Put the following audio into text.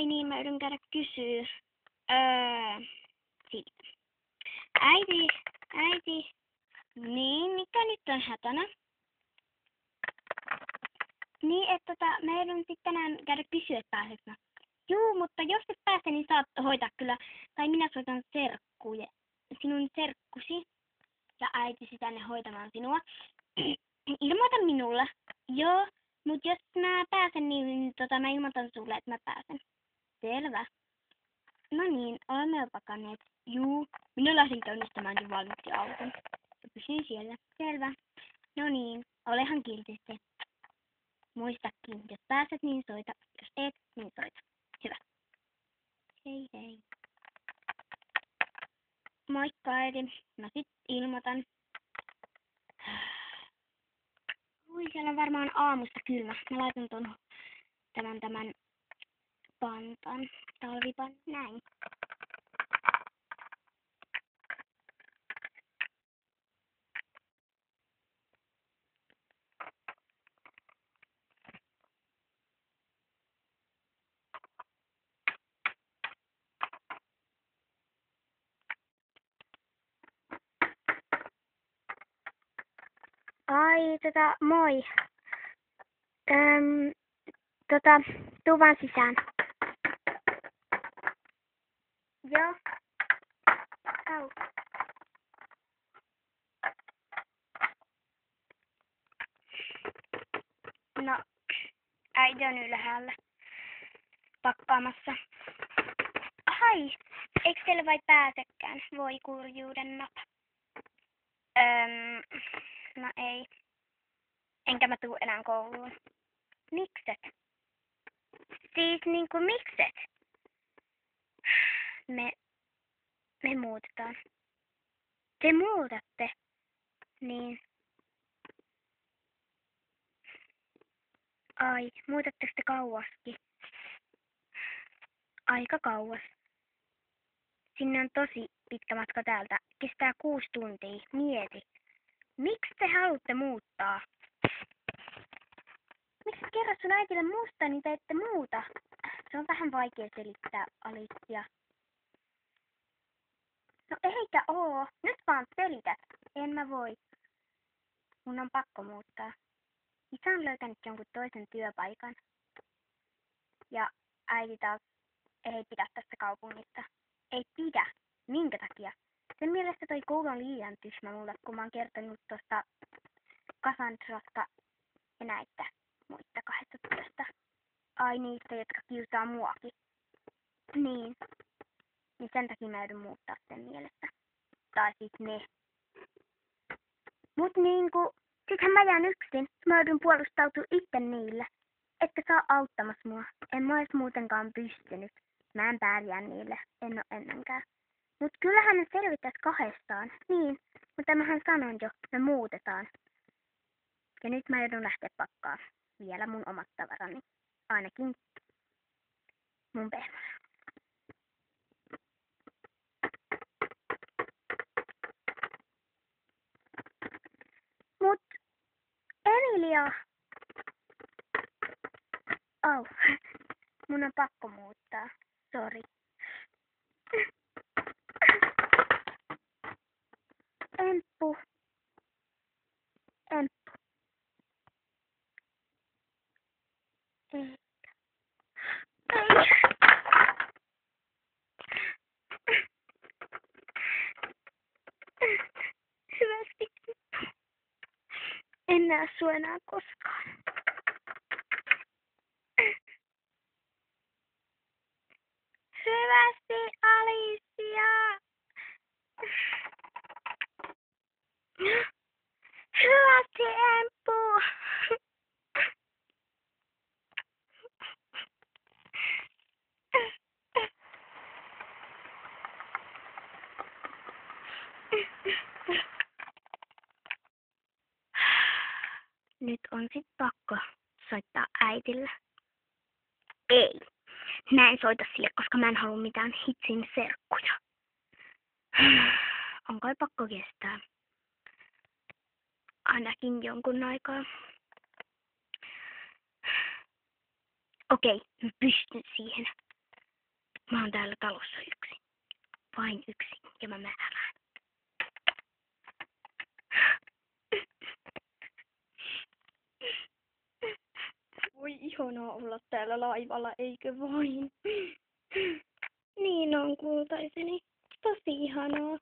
Ai niin, mä yritän käydä kysyä. Siitä. Äiti. Niin, mikä nyt on hätänä? Niin, että mä yritän sitten tänään käydä kysyä, että pääset mä. Juu, mutta jos et pääse, niin saat hoitaa kyllä. Tai minä soitan sinun serkkusi ja äitisi tänne hoitamaan sinua. Ilmoita minulle. Joo, mut jos mä pääsen, niin mä ilmoitan sulle, että mä pääsen. Selvä. No niin, olemme jo pakanneet. Juu, minä lähdin käynnistämään jo valmiiksi auton. Ja pysyn siellä. Selvä. No niin, olehan kiltisti. Muistakin, jos pääset, niin soita. Jos et, niin soita. Hyvä. Hei hei. Moikka äiti. Mä sit ilmoitan. Ui, siellä on varmaan aamusta kylmä. Mä laitan tämän pantan. Talvipan. Näin. Ai, moi. Tuu vaan sisään. Joo. Au. No, äiti on ylhäällä. Pakkaamassa. Ai, eikö teille vai pääsekään? Voi kurjuuden napa. No ei. Enkä mä tuu enää kouluun. Mikset? Siis niinku mikset? Me muutetaan. Te muutatte? Niin. Ai, muutatteko te kauaskin? Aika kauas. Sinne on tosi pitkä matka täältä. Kestää 6 tuntia. Mieti. Miksi te haluatte muuttaa? Miksi kerrot sun äitille musta, niin te ette muuta? Se on vähän vaikea selittää, Alicia. No eikä oo. Nyt vaan selität. En mä voi. Mun on pakko muuttaa. Isä on löytänyt jonkun toisen työpaikan. Ja äiti taas ei pidä tästä kaupungista. Ei pidä. Minkä takia? Sen mielestä toi koulu on liian tyhmä mulle, kun mä oon kertonut tosta Cassandrasta ja näistä muista 2 tytöstä. Ai niistä, jotka kiusaa muakin. Niin. Niin sen takia mä joudun muuttaa sen mielestä. Tai siis ne. Mut niinku, sittenhän mä jään yksin. Mä joudun puolustautua itse niille. Etkä saa auttamassa mua. En mä ois muutenkaan pystynyt. Mä en pärjää niille. En oo ennenkään. Mut kyllähän ne selvittäis 2. Niin, mutta mähän sanoin jo, me muutetaan. Ja nyt mä joudun lähteä pakkaan vielä mun omat tavarani. Ainakin mun pehmonen. Mut Emilia! Oh, mun on pakko muuttaa. Sori. Emppu. Ei. Hyvästi. En näe sua enää koskaan. Hyvästi, Alicia. Hyvästi, Emppu. Nyt on sit pakko soittaa äitille. Ei. Mä en soita sille, koska mä en halua mitään hitsin serkkuja. On kai pakko kestää. Ainakin jonkun aikaa. Okei, mä pystyn siihen. Mä oon täällä talossa yksin. Vain yksin. Ja mä määrään. Voi ihanaa olla täällä laivalla, eikö vain? Niin on, kultaiseni. Tosi ihanaa.